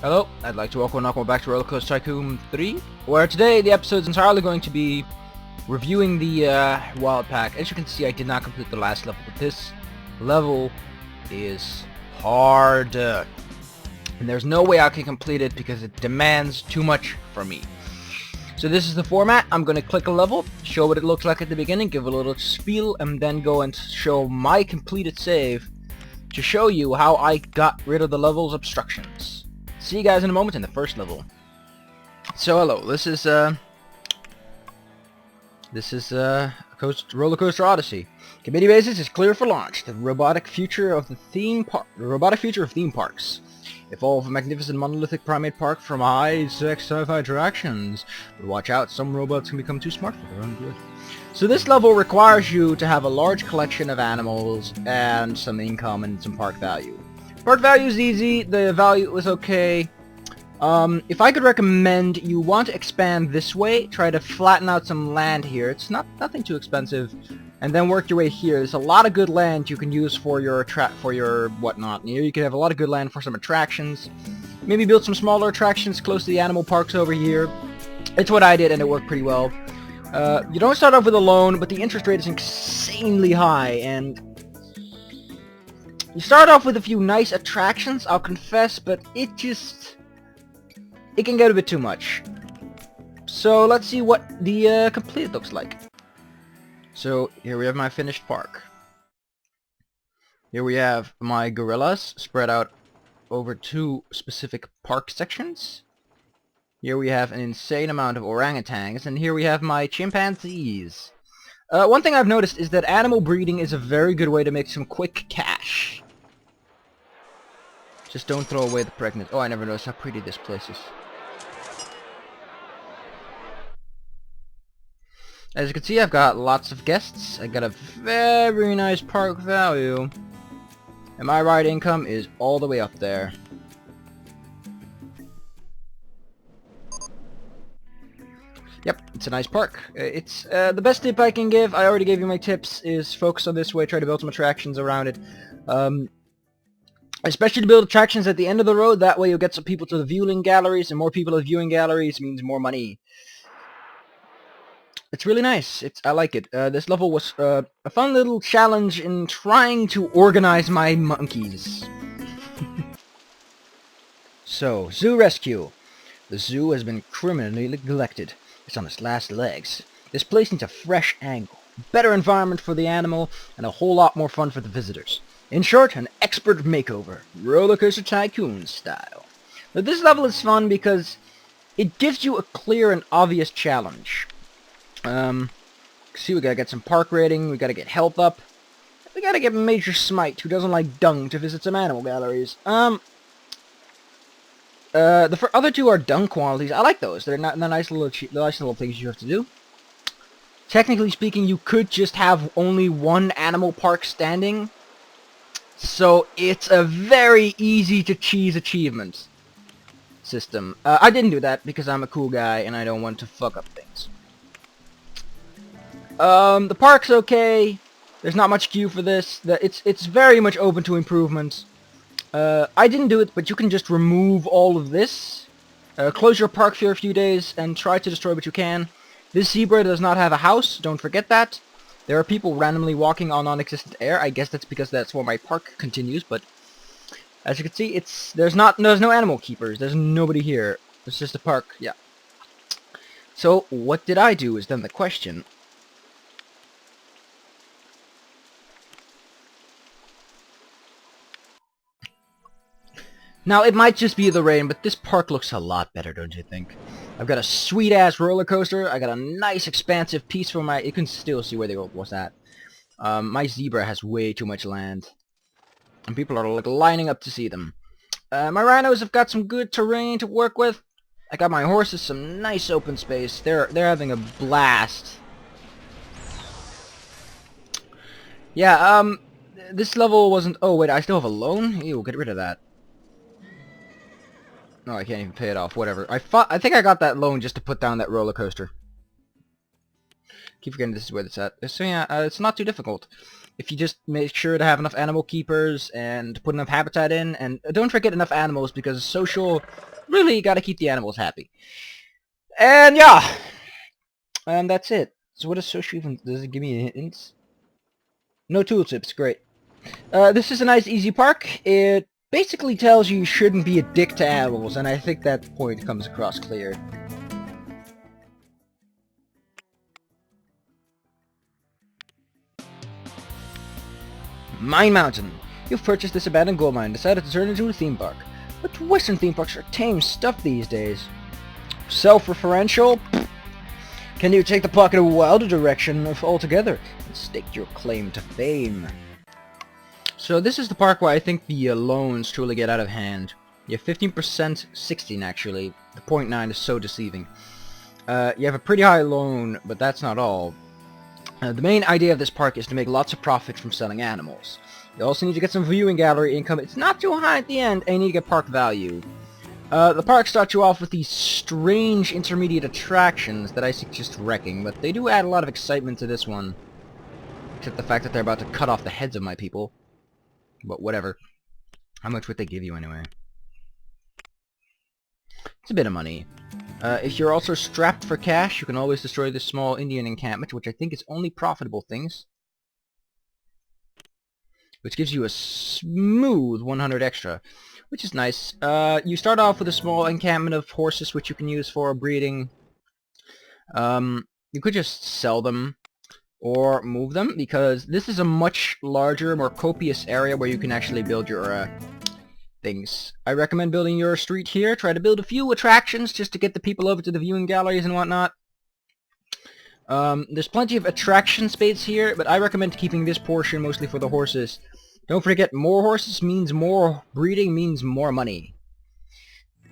Hello, I'd like to welcome back to Rollercoaster Tycoon 3, where today the episode's entirely going to be reviewing the Wild Pack. As you can see, I did not complete the last level, but this level is hard. And there's no way I can complete it because it demands too much from me. So this is the format. I'm going to click a level, show what it looks like at the beginning, give a little spiel, and then go and show my completed save to show you how I got rid of the level's obstructions. See you guys in a moment in the first level. So hello, this is Rollercoaster Odyssey. Committee basis is clear for launch. The robotic future of theme parks. Evolve a magnificent monolithic primate park from high-tech sci-fi attractions. But watch out, some robots can become too smart for their own good. So this level requires you to have a large collection of animals and some income and some park value. Park value is easy, the value is okay. If I could recommend, you want to expand this way, try to flatten out some land here. It's nothing too expensive, and then work your way here. There's a lot of good land you can use for your whatnot. You can have a lot of good land for some attractions. Maybe build some smaller attractions close to the animal parks over here. It's what I did, and it worked pretty well. You don't start off with a loan, but the interest rate is insanely high, and you start off with a few nice attractions, I'll confess, but it can get a bit too much. So let's see what the complete looks like. So here we have my finished park. Here we have my gorillas spread out over two specific park sections. Here we have an insane amount of orangutans, and here we have my chimpanzees. One thing I've noticed is that animal breeding is a very good way to make some quick cash. Just don't throw away the pregnant. Oh, I never noticed how pretty this place is. As you can see, I've got lots of guests. I got a very nice park value. And my ride income is all the way up there. Yep, it's a nice park. It's the best tip I can give, I already gave you my tips, is focus on this way, try to build some attractions around it. Especially to build attractions at the end of the road, that way you'll get some people to the viewing galleries, and more people at viewing galleries means more money. It's really nice. I like it. This level was a fun little challenge in trying to organize my monkeys. So, zoo rescue. The zoo has been criminally neglected. It's on its last legs. This place needs a fresh angle, better environment for the animal, and a whole lot more fun for the visitors. In short, an expert makeover, Rollercoaster Tycoon style. Now, this level is fun because it gives you a clear and obvious challenge. See, we gotta get some park rating, we gotta get health up, we gotta get Major Smite, who doesn't like dung, to visit some animal galleries. The other two are dung qualities. I like those. They're nice little things you have to do. Technically speaking, you could just have only one animal park standing. So it's a very easy to cheese achievement system. I didn't do that because I'm a cool guy and I don't want to fuck up things. The park's okay. There's not much queue for this. It's very much open to improvement. I didn't do it, but you can just remove all of this. Close your park for a few days and try to destroy what you can. This zebra does not have a house, don't forget that. There are people randomly walking on non-existent air. I guess that's because that's where my park continues, but as you can see, there's no animal keepers. There's nobody here. It's just a park, yeah. So, what did I do is then the question. Now, it might just be the rain, but this park looks a lot better, don't you think? I've got a sweet-ass roller coaster. I got a nice, expansive piece for my... You can still see where they was at. My zebra has way too much land. And people are, like, lining up to see them. My rhinos have got some good terrain to work with. I got my horses some nice open space. They're having a blast. Yeah, this level wasn't... Oh, wait, I still have a loan? Ew, get rid of that. No, I can't even pay it off. Whatever. I think I got that loan just to put down that roller coaster. Keep forgetting this is where it's at. So yeah, it's not too difficult. If you just make sure to have enough animal keepers and put enough habitat in, and don't forget enough animals because social really gotta keep the animals happy. And yeah, that's it. So what does Social even, does it give me hints? No tooltips, great. This is a nice easy park. It basically tells you shouldn't be a dick to animals, and I think that point comes across clear. Mine Mountain. You've purchased this abandoned gold mine and decided to turn it into a theme park. But Western theme parks are tame stuff these days. Self-referential? Can you take the park in a wilder direction altogether and stake your claim to fame? So this is the park where I think the loans truly get out of hand. You have 15%, 16 actually. The 0.9 is so deceiving. You have a pretty high loan, but that's not all. The main idea of this park is to make lots of profit from selling animals. You also need to get some viewing gallery income. It's not too high at the end, and you need to get park value. The park starts you off with these strange intermediate attractions that I suggest wrecking, but they do add a lot of excitement to this one. Except the fact that they're about to cut off the heads of my people. But whatever. How much would they give you anyway? It's a bit of money. If you're also strapped for cash, you can always destroy this small Indian encampment, which I think is only profitable things. Which gives you a smooth 100 extra, which is nice. You start off with a small encampment of horses, which you can use for breeding. You could just sell them or move them, because this is a much larger, more copious area where you can actually build your things. I recommend building your street here. Try to build a few attractions just to get the people over to the viewing galleries and whatnot. There's plenty of attraction space here, but I recommend keeping this portion mostly for the horses. Don't forget, more horses means more breeding, means more money.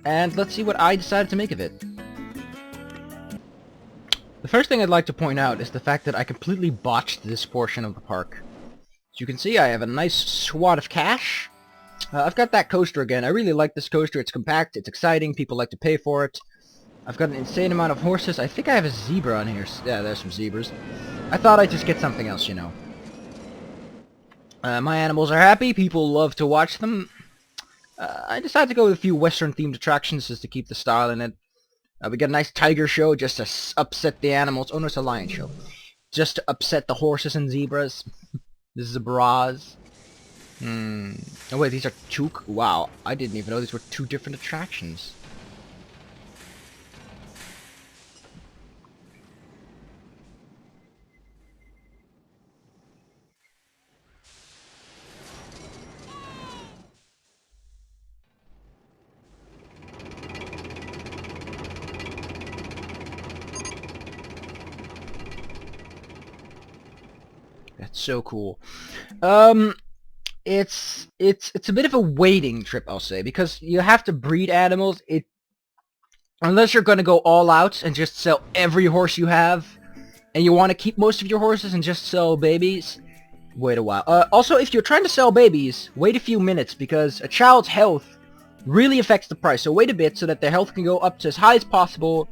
And let's see what I decided to make of it. The first thing I'd like to point out is the fact that I completely botched this portion of the park. As you can see, I have a nice swat of cash. I've got that coaster again. I really like this coaster. It's compact, it's exciting, people like to pay for it. I've got an insane amount of horses. I think I have a zebra on here. Yeah, there's some zebras. I thought I'd just get something else, you know. My animals are happy. People love to watch them. I decided to go with a few Western-themed attractions just to keep the style in it. We got a nice tiger show just to upset the animals. Oh no, it's a lion show. Just to upset the horses and zebras. The zebras. Oh wait, these are two... Wow, I didn't even know these were two different attractions. That's so cool. It's a bit of a waiting trip, I'll say, because you have to breed animals. Unless you're going to go all out and just sell every horse you have, and you want to keep most of your horses and just sell babies, wait a while. Also, if you're trying to sell babies, wait a few minutes, because a child's health really affects the price. So wait a bit so that their health can go up to as high as possible,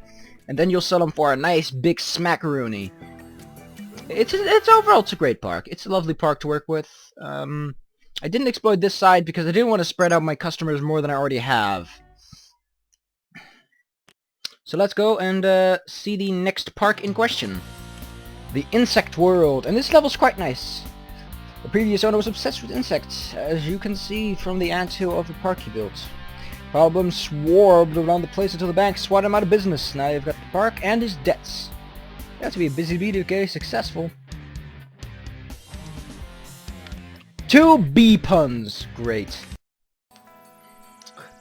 and then you'll sell them for a nice big smackaroony. Overall, it's a great park. It's a lovely park to work with. I didn't exploit this side because I didn't want to spread out my customers more than I already have. So let's go and see the next park in question. The Insect World. And this level's quite nice. The previous owner was obsessed with insects, as you can see from the anthill of the park he built. Problems swarmed around the place until the bank swatted him out of business. Now you've got the park and his debts. You have to be a busy bee to get successful. 2 bee puns. Great.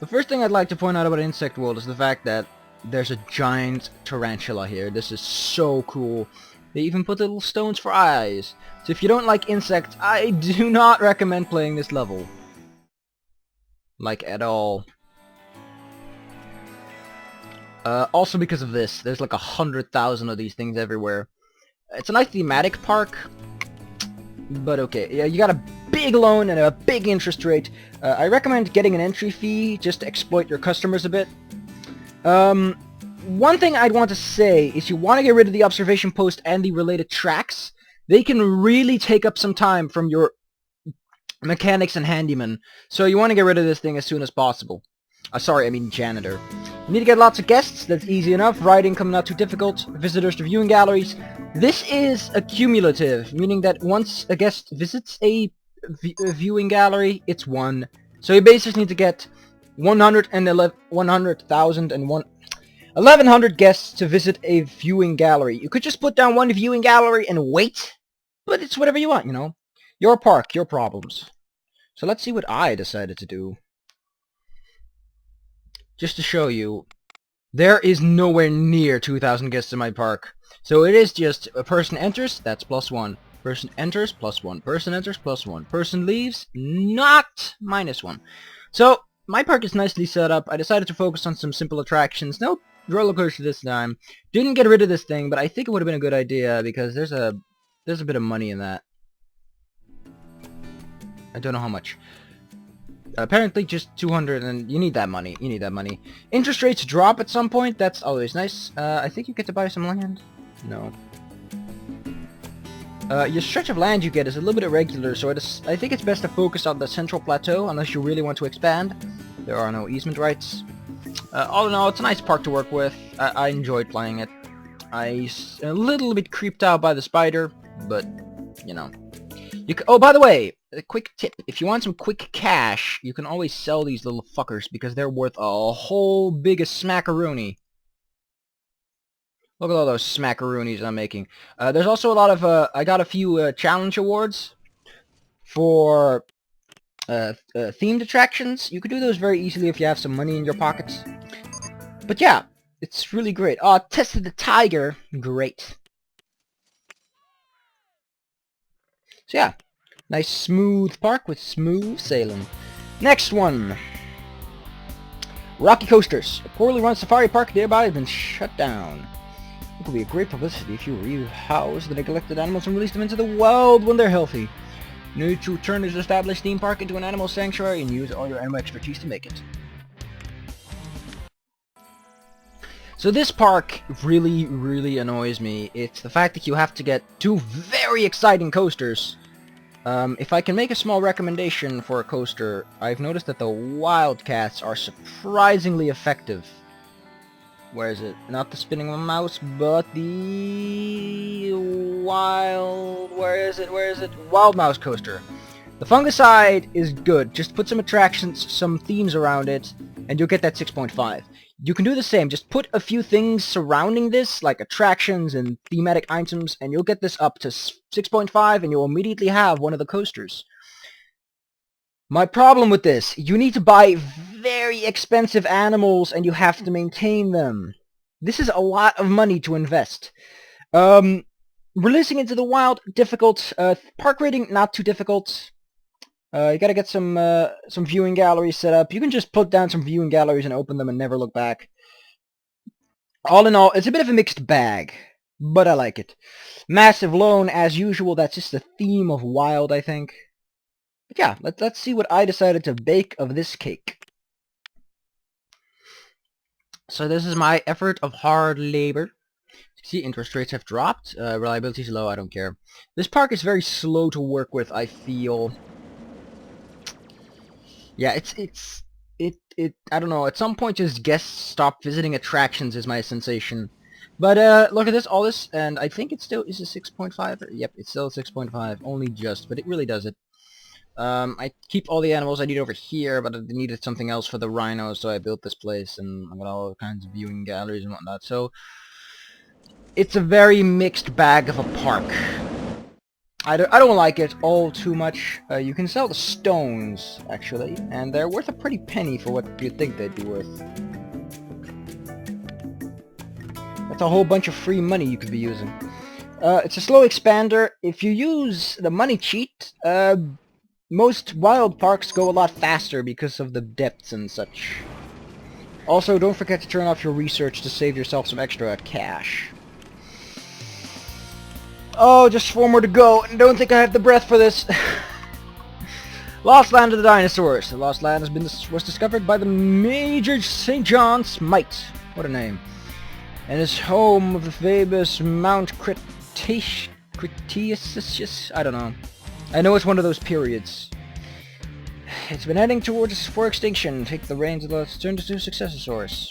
The first thing I'd like to point out about Insect World is the fact that there's a giant tarantula here. This is so cool. They even put little stones for eyes. So if you don't like insects, I do not recommend playing this level. Like, at all. Also because of this, there's like 100,000 of these things everywhere. It's a nice thematic park, but okay. Yeah, you got a big loan and a big interest rate. I recommend getting an entry fee just to exploit your customers a bit. One thing I'd want to say is you want to get rid of the observation post and the related tracks. They can really take up some time from your mechanics and handyman, so you want to get rid of this thing as soon as possible. Sorry, I mean janitor. You need to get lots of guests, that's easy enough. Ride income not too difficult. Visitors to viewing galleries. This is accumulative, meaning that once a guest visits a viewing gallery, it's 1. So you basically need to get 1,100 guests to visit a viewing gallery. You could just put down one viewing gallery and wait, but it's whatever you want, you know. Your park, your problems. So let's see what I decided to do. Just to show you, there is nowhere near 2,000 guests in my park. So it is just a person enters, that's +1. Person enters, +1. Person enters, +1. Person leaves, not -1. So my park is nicely set up. I decided to focus on some simple attractions. No roller coaster this time. Didn't get rid of this thing, but I think it would have been a good idea because there's a bit of money in that. I don't know how much. Apparently just 200, and you need that money. You need that money. Interest rates drop at some point. That's always nice. I think you get to buy some land. No. Your stretch of land you get is a little bit irregular, so I think it's best to focus on the central plateau unless you really want to expand. There are no easement rights. All in all, it's a nice park to work with. I enjoyed playing it. I'm a little bit creeped out by the spider, but, you know. Oh, by the way, a quick tip. If you want some quick cash, you can always sell these little fuckers because they're worth a whole big smackaroonie. Look at all those smackaroonies I'm making. There's also a lot of, I got a few challenge awards for themed attractions. You could do those very easily if you have some money in your pockets. But yeah, it's really great. Tested the tiger. Great. So yeah, nice smooth park with smooth sailing. Next one. Rocky Coasters. A poorly run safari park nearby has been shut down. It would be a great publicity if you rehouse the neglected animals and release them into the wild when they're healthy. You need to turn this established theme park into an animal sanctuary and use all your animal expertise to make it. So this park really, really annoys me. It's the fact that you have to get 2 very exciting coasters. If I can make a small recommendation for a coaster, I've noticed that the Wildcats are surprisingly effective. Where is it? Not the spinning mouse, but the where is it? Wild Mouse Coaster. The Fungicide is good. Just put some attractions, some themes around it, and you'll get that 6.5. You can do the same. Just put a few things surrounding this, like attractions and thematic items, and you'll get this up to 6.5, and you'll immediately have one of the coasters. My problem with this, you need to buy very expensive animals, and you have to maintain them. This is a lot of money to invest. Releasing into the wild, difficult. Park rating, not too difficult. You gotta get some viewing galleries set up. You can just put down some viewing galleries and open them and never look back. All in all, it's a bit of a mixed bag, but I like it. Massive loan, as usual. That's just the theme of wild, I think. But yeah, let's see what I decided to bake of this cake. So this is my effort of hard labor. See, interest rates have dropped. Reliability is low. I don't care. This park is very slow to work with, I feel. Yeah, I don't know, at some point just guests stop visiting attractions is my sensation. But, look at this, all this, and I think it still is a 6.5, yep, it's still a 6.5, only just, but it really does it. I keep all the animals I need over here, but I needed something else for the rhinos, so I built this place, and I got all kinds of viewing galleries and whatnot, so it's a very mixed bag of a park. I don't like it all too much. You can sell the stones, actually, and they're worth a pretty penny for what you'd think they'd be worth. That's a whole bunch of free money you could be using. It's a slow expander. If you use the money cheat, most wild parks go a lot faster because of the depths and such. Also, don't forget to turn off your research to save yourself some extra cash. Oh, just 4 more to go, and don't think I have the breath for this. Lost Land of the Dinosaurs. The Lost Land was discovered by the Major St. John Smite. What a name. And is home of the famous Mount Cretaceous. I don't know. I know it's one of those periods. It's been heading towards for extinction. Take the reins of the turn to Successosaurus.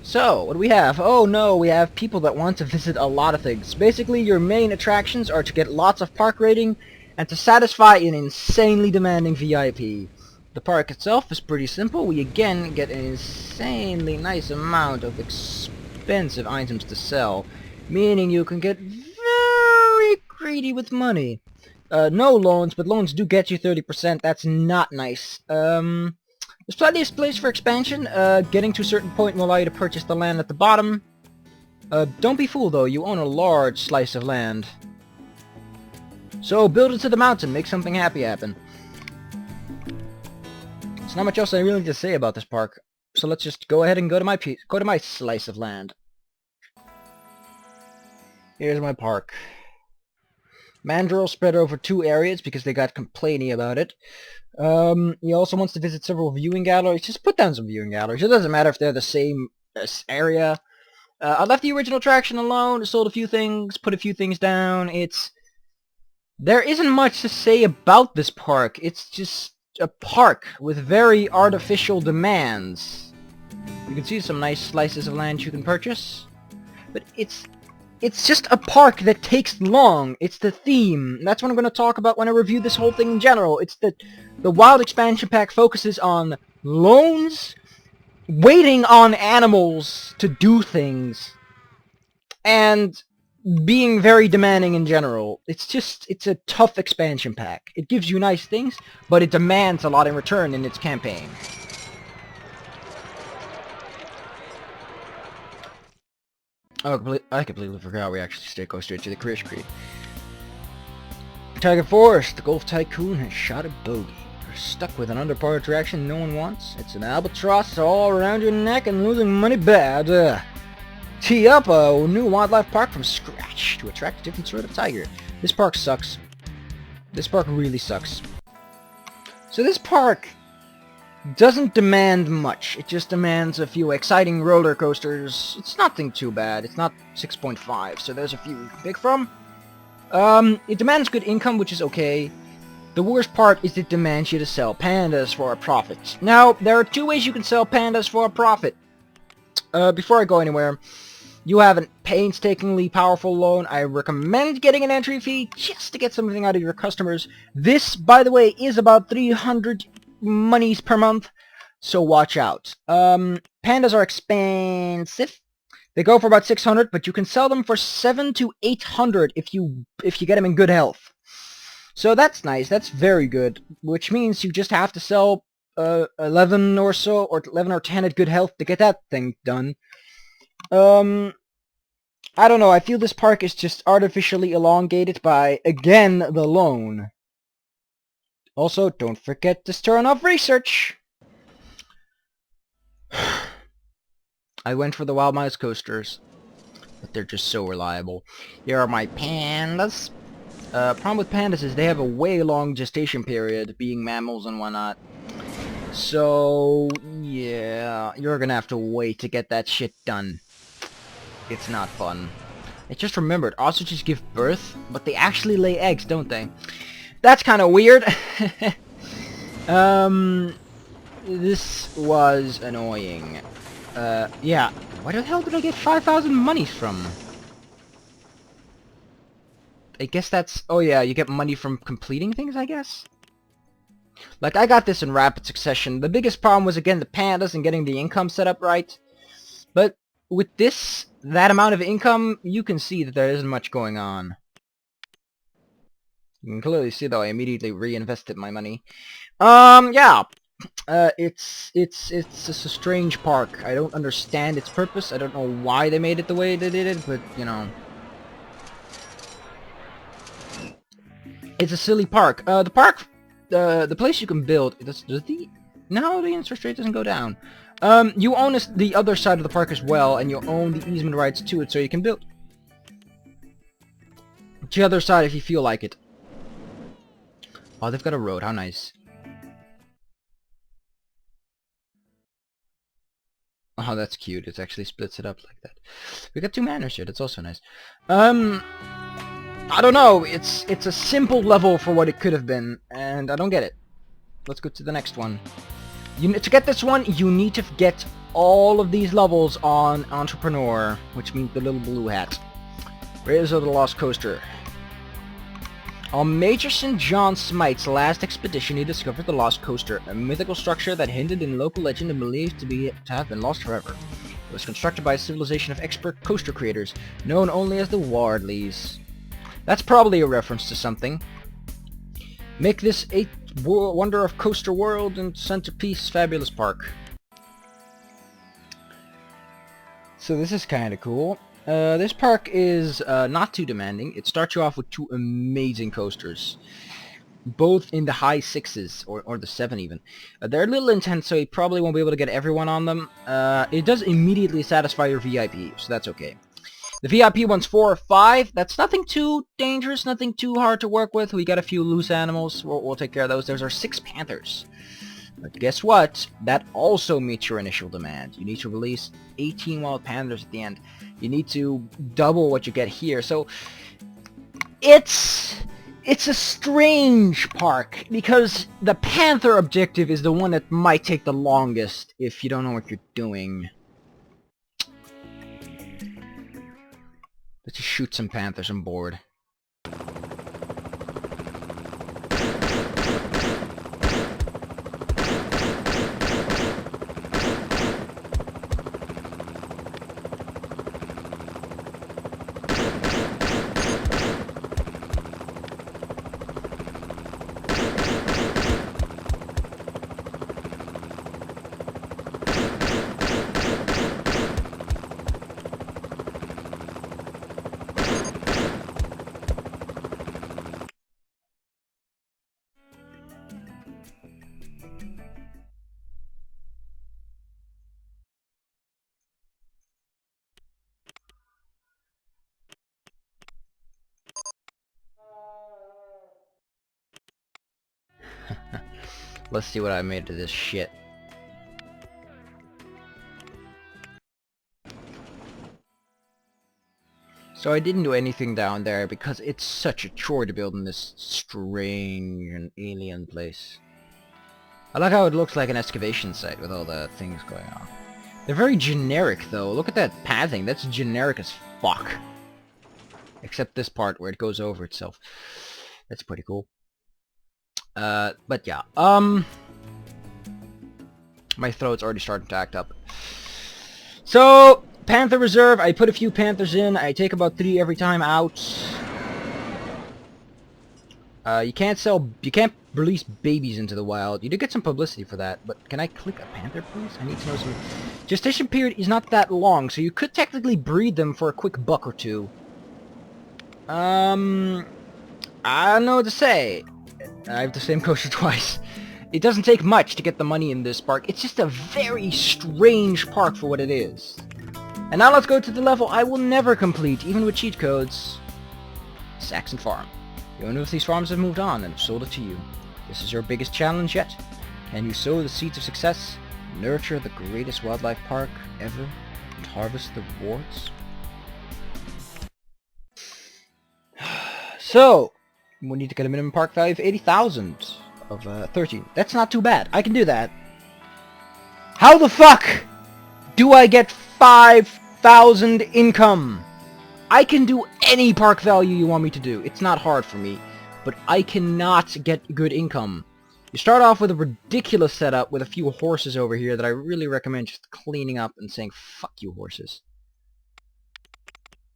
So, what do we have? Oh no, we have people that want to visit a lot of things. Basically, your main attractions are to get lots of park rating and to satisfy an insanely demanding VIP. The park itself is pretty simple. We again get an insanely nice amount of expensive items to sell, meaning you can get very greedy with money. No loans, but loans do get you 30%. That's not nice. There's plenty of space for expansion. Getting to a certain point will allow you to purchase the land at the bottom. Don't be fooled though, you own a large slice of land. So build it to the mountain, make something happy happen. There's not much else I really need to say about this park. So let's just go ahead and go to my slice of land. Here's my park. Mandrill spread over 2 areas because they got complaining about it. He also wants to visit several viewing galleries. Just put down some viewing galleries. It doesn't matter if they're the same area. I left the original attraction alone, sold a few things, put a few things down. There isn't much to say about this park. It's just a park with very artificial demands. You can see some nice slices of land you can purchase. But it's just a park that takes long. It's the theme. That's what I'm going to talk about when I review this whole thing in general. It's the Wild Expansion Pack focuses on loans, waiting on animals to do things, and being very demanding in general. It's a tough expansion pack. It gives you nice things, but it demands a lot in return in its campaign. Oh, I completely forgot we actually go straight to the Krish Creed. Target Force, the Golf Tycoon has shot a bogey. You're stuck with an underpart attraction no one wants. It's an albatross all around your neck and losing money bad. Tee up a new wildlife park from scratch to attract a different sort of tiger. This park sucks. This park really sucks. So this park doesn't demand much. It just demands a few exciting roller coasters. It's nothing too bad. It's not 6.5, so there's a few we can pick from. It demands good income, which is okay. The worst part is it demands you to sell pandas for a profit. Now, there are 2 ways you can sell pandas for a profit. Before I go anywhere, you have a painstakingly powerful loan. I recommend getting an entry fee just to get something out of your customers. This, by the way, is about 300 monies per month, so watch out. Pandas are expensive. They go for about 600, but you can sell them for 700 to 800 if you get them in good health. So that's nice. That's very good, which means you just have to sell 11 or so, or 11 or 10 at good health to get that thing done. I don't know. I feel this park is just artificially elongated by, again, the loan. Also, don't forget to turn off research! I went for the Wild Mouse coasters, but they're just so reliable. Here are my pandas. Problem with pandas is they have a way long gestation period, being mammals and whatnot. So, yeah, you're gonna have to wait to get that shit done. It's not fun. I just remembered, ostriches give birth, but they actually lay eggs, don't they? That's kind of weird. This was annoying. Yeah. Where the hell did I get 5,000 monies from? I guess that's... Oh yeah, you get money from completing things, I guess? Like, I got this in rapid succession. The biggest problem was, again, the pandas and getting the income set up right. But with this, that amount of income, you can see that there isn't much going on. You can clearly see, though, I immediately reinvested my money. Yeah. It's a strange park. I don't understand its purpose. I don't know why they made it the way they did it, but, you know. It's a silly park. The place you can build, no, the interest rate doesn't go down. You own the other side of the park as well, and you own the easement rights to it, so you can build the other side if you feel like it. Oh, they've got a road. How nice. Oh, that's cute. It actually splits it up like that. We got 2 manors here. That's also nice. I don't know. It's a simple level for what it could have been, and I don't get it. Let's go to the next one. To get this one, you need to get all of these levels on Entrepreneur, which means the little blue hat. Raiders of the Lost Coaster. On Major St. John Smite's last expedition, he discovered the Lost Coaster, a mythical structure that hinted in local legend and believed to have been lost forever. It was constructed by a civilization of expert coaster creators, known only as the Wardleys. That's probably a reference to something. Make this 8th wonder of coaster world and centerpiece fabulous park. So this is kind of cool. This park is not too demanding. It starts you off with 2 amazing coasters, both in the high 6s, or the 7 even. They're a little intense, so you probably won't be able to get everyone on them. It does immediately satisfy your VIP, so that's okay. The VIP one's 4 or 5. That's nothing too dangerous, nothing too hard to work with. We got a few loose animals. We'll take care of those. There's our 6 panthers. But guess what? That also meets your initial demand. You need to release 18 wild panthers at the end. You need to double what you get here. So it's a strange park, because the panther objective is the one that might take the longest if you don't know what you're doing. Let's just shoot some panthers. I'm bored. Let's see what I made of this shit. So I didn't do anything down there because it's such a chore to build in this strange and alien place. I like how it looks like an excavation site with all the things going on. They're very generic though. Look at that pathing. That's generic as fuck. Except this part where it goes over itself. That's pretty cool. But yeah, my throat's already starting to act up. So, Panther Reserve, I put a few panthers in. I take about 3 every time out. You can't release babies into the wild. You do get some publicity for that, but can I click a panther, please? I need to know some... Gestation period is not that long, so you could technically breed them for a quick buck or 2. I don't know what to say. I have the same coaster twice. It doesn't take much to get the money in this park. It's just a very strange park for what it is. And now let's go to the level I will never complete, even with cheat codes. Saxon Farm. The owner of these farms have moved on and have sold it to you. This is your biggest challenge yet. Can you sow the seeds of success, nurture the greatest wildlife park ever, and harvest the rewards? So, we need to get a minimum park value of 80,000 of 13. That's not too bad. I can do that. How the fuck do I get 5,000 income? I can do any park value you want me to do. It's not hard for me, but I cannot get good income. You start off with a ridiculous setup with a few horses over here that I really recommend just cleaning up and saying, fuck you horses.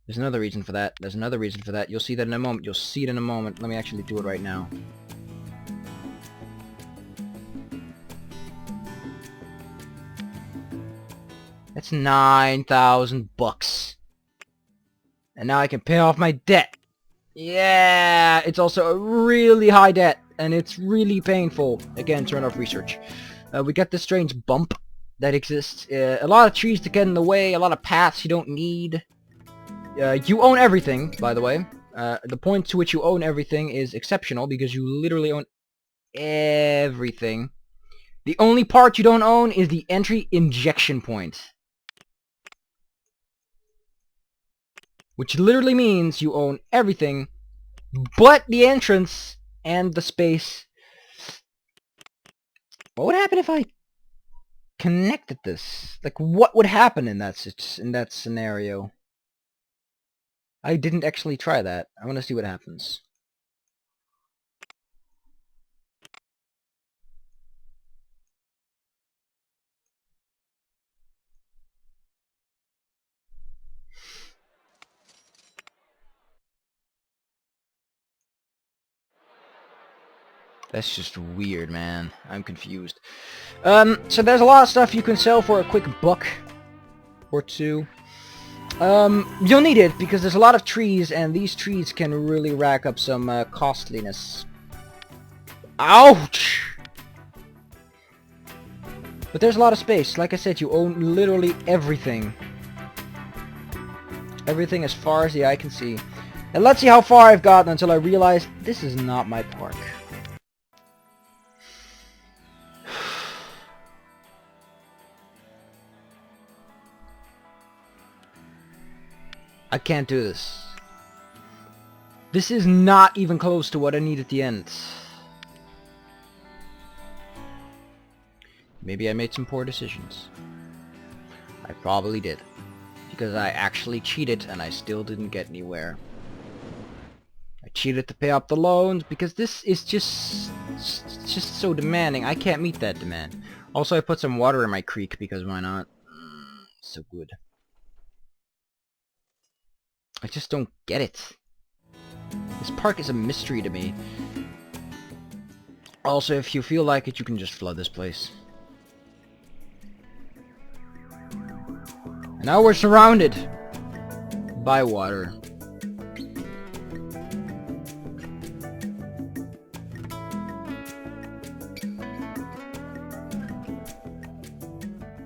There's another reason for that. There's another reason for that. You'll see that in a moment. You'll see it in a moment. Let me actually do it right now. That's 9,000 bucks. And now I can pay off my debt. Yeah! It's also a really high debt. And it's really painful. Again, turn off research. We got this strange bump that exists. A lot of trees to get in the way. A lot of paths you don't need. You own everything, by the way. The point to which you own everything is exceptional because you literally own everything. The only part you don't own is the entry injection point. Which literally means you own everything but the entrance and the space. What would happen if I connected this? Like, what would happen in that scenario? I didn't actually try that. I want to see what happens. That's just weird, man. I'm confused. So there's a lot of stuff you can sell for a quick buck or two. You'll need it because there's a lot of trees, and these trees can really rack up some costliness. Ouch! But there's a lot of space. Like I said, you own literally everything. Everything as far as the eye can see. And let's see how far I've gotten until I realize this is not my park. I can't do this. This is not even close to what I need at the end. Maybe I made some poor decisions. I probably did. Because I actually cheated and I still didn't get anywhere. I cheated to pay up the loans because this is just so demanding. I can't meet that demand. Also, I put some water in my creek because why not? So good. I just don't get it. This park is a mystery to me. Also, if you feel like it, you can just flood this place. And now we're surrounded by water.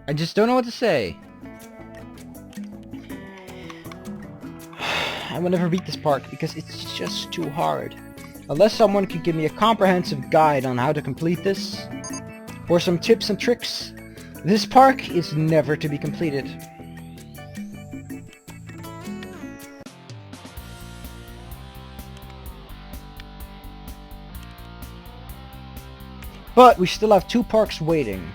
I just don't know what to say. I will never beat this park because it's just too hard. Unless someone could give me a comprehensive guide on how to complete this, or some tips and tricks, this park is never to be completed. But we still have 2 parks waiting.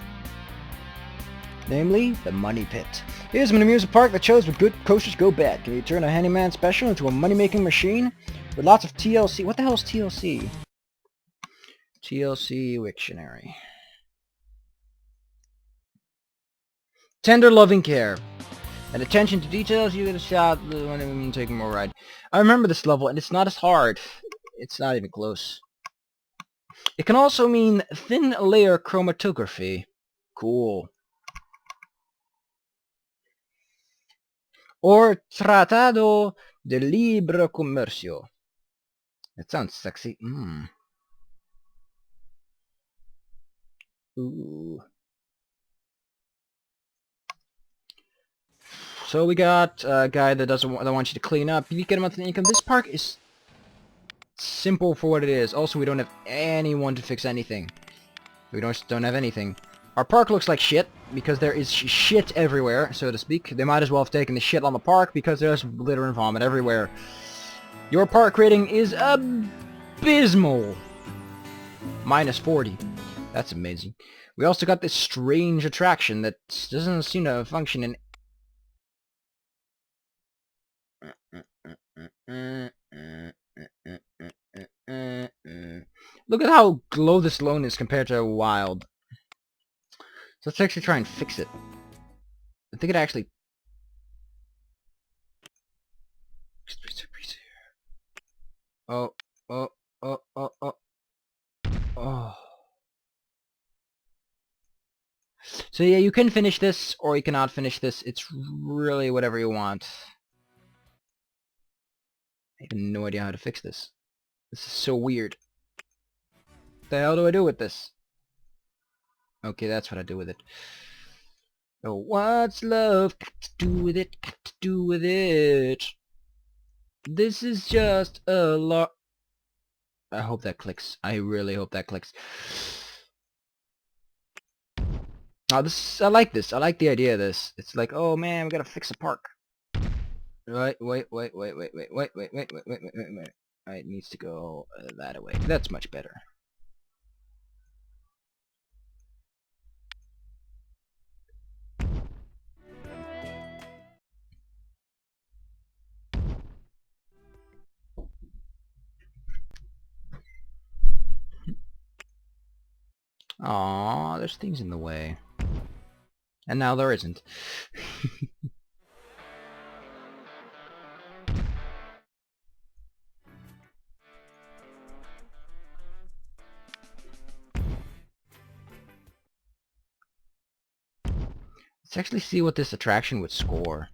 Namely, the Money Pit. Here's an amusement park that shows where good coasters go bad. Can you turn a handyman special into a money-making machine? With lots of TLC. What the hell is TLC? TLC Wiktionary. Tender loving care. And attention to details, you get a shot when I mean taking more ride. I remember this level, and it's not as hard. It's not even close. It can also mean thin layer chromatography. Cool. Or Tratado de Libre Comercio. That sounds sexy. Ooh. So we got a guy that wants you to clean up. You get a monthly income. This park is simple for what it is. Also, we don't have anyone to fix anything. We don't have anything. Our park looks like shit because there is shit everywhere, so to speak. They might as well have taken the shit on the park because there's litter and vomit everywhere. Your park rating is abysmal. -40. That's amazing. We also got this strange attraction that doesn't seem to function in... Look at how low this loan is compared to Wild. So let's actually try and fix it. I think it actually... Oh. So yeah, you can finish this, or you cannot finish this. It's really whatever you want. I have no idea how to fix this. This is so weird. What the hell do I do with this? Okay, that's what I do with it. Oh, what's love got to do with it? Got to do with it? This is just a lot. I hope that clicks. I really hope that clicks. Oh, I like this. I like the idea of this. It's like, oh man, we gotta fix a park. Wait. It needs to go that way. That's much better. Aww, there's things in the way. And now there isn't. Let's actually see what this attraction would score.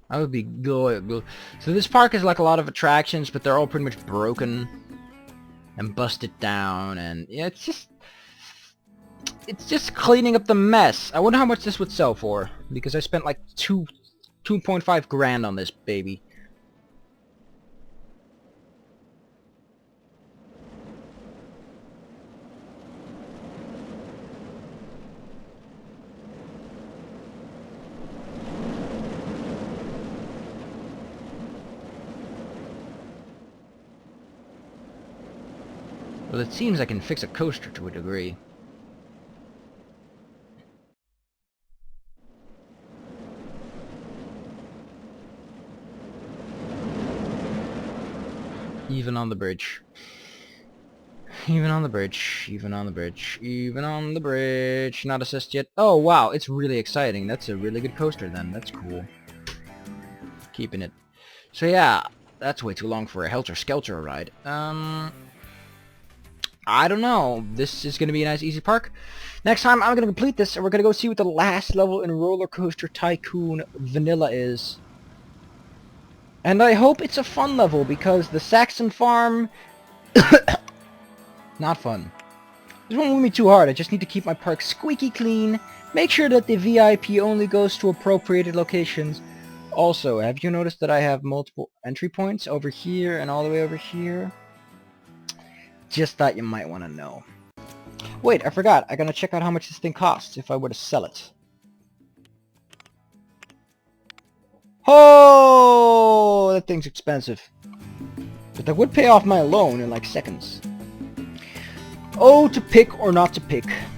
That would be good. So this park is like a lot of attractions, but they're all pretty much broken and busted down, and yeah, it's just cleaning up the mess. I wonder how much this would sell for, because I spent like 2.5 grand on this baby. Well, it seems I can fix a coaster to a degree. Even on the bridge. Even on the bridge. Even on the bridge. Even on the bridge. Not assessed yet. Oh, wow. It's really exciting. That's a really good coaster then. That's cool. Keeping it. So yeah, that's way too long for a Helter Skelter ride. I don't know. This is going to be a nice easy park. Next time I'm going to complete this and we're going to go see what the last level in Rollercoaster Tycoon Vanilla is. And I hope it's a fun level, because the Saxon Farm... not fun. This won't move me too hard. I just need to keep my park squeaky clean. Make sure that the VIP only goes to appropriated locations. Also, have you noticed that I have multiple entry points over here and all the way over here? Just thought you might want to know. Wait, I forgot. I gotta check out how much this thing costs if I were to sell it. Oh, that thing's expensive. But that would pay off my loan in like seconds. Oh, to pick or not to pick.